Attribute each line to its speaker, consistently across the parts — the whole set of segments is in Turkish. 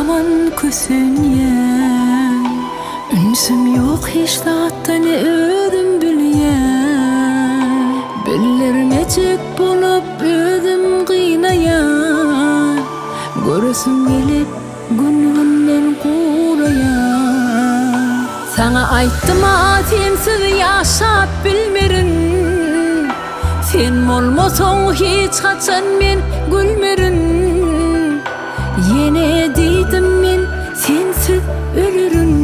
Speaker 1: yaman kösünýän. Ünsüm ýok hiç zatda ne ödüm bilýän. Bellermejek bolup ödüm gynayýan. Göresim gelip gününden guraýan. Sana aýtdym-a sensiz ýaşap bilmerin. Sen bolmasaň hiç haçan men gülmerin. Yine diýdim men sensiz ölürüm.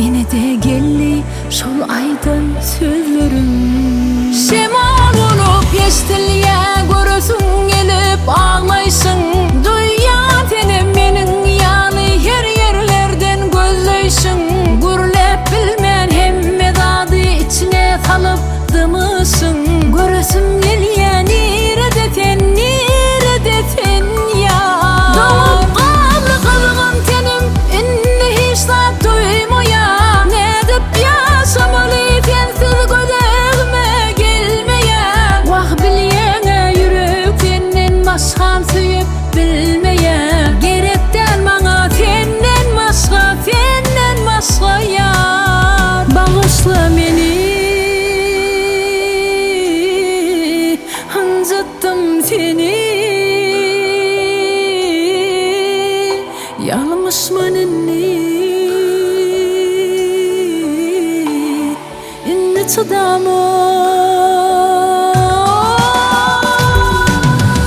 Speaker 1: Ine de geldi şol aýdan sözlerim. Şemal bolup ýeşdilýär göresim gelip ağlaýsyň. Duýýa tenem meniň ýaly her ýerlerden gözleýsyň. Gürlep bilmän hemme dady içine salyp dymysyň. Göresim gelýär nerede sen ýar. Dolup galdy kızgın tenim indi hiç zat duýmaýar. Nedip ýaşamaly sensiz gözegime gelmeýär. Wah bilýäňe ýürek senden başgam süýüp bilmeýär. Gerekden maňa senden başga ýar. Bagyşla meni anjatdym seni. Ýalymyşman inni çydamam.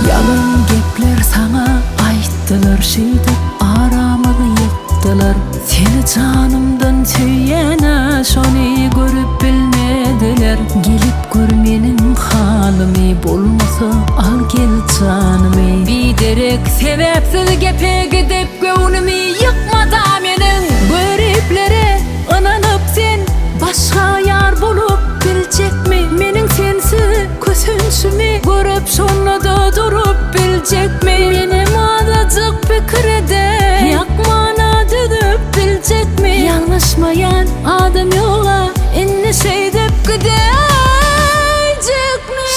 Speaker 1: Yalan gepler sana aýtdylar, şeýdip aramyny ýykdylar. Seni canımdan süýene şony görüp bilmediler. Gelip gör meniň halymy, bolmasa al gel janymy. Biderek sebepsiz gepe gidip göwnümi ýykmada meniň. Göriplere ynanyp sen başga ýar bolup biljekmi? Meniň sensiz kösünçümi görüp şonda durup biljekmi? Menim adajyk pikirde ýakmana düdüp biljekmi? Ýalňyşmaýan adam ýola inni şeýdip gidejekmi?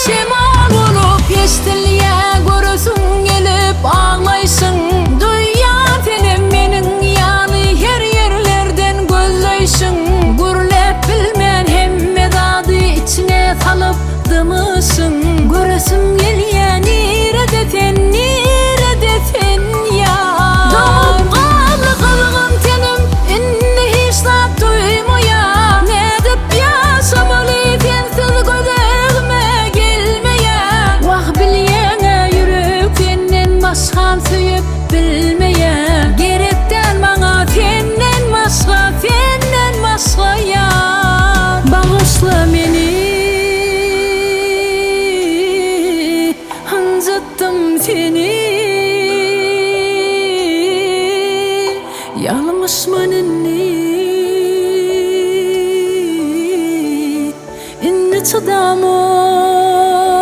Speaker 1: Şemal bolup ýeşdilýär göresim gelip ağlaýsyň. Duýýa tenem meniň ýaly her ýerlerden gözleýsyň. Gürlep bilmän hemme dady içine salyp dymysyň. Göresim gelýär nerede sen ýar. Dolup galdy kızgın tenim indi hiç zat duýmaýar. Nedip ýaşamaly sensiz gözegime gelmeýär. Wah bilýäňe ýürek senden başgam süýüp bilmeýär. Gerekden maňa senden başga ýar. Bagyşla meni anjatdym seni. Ýalymyşman inni çydamam.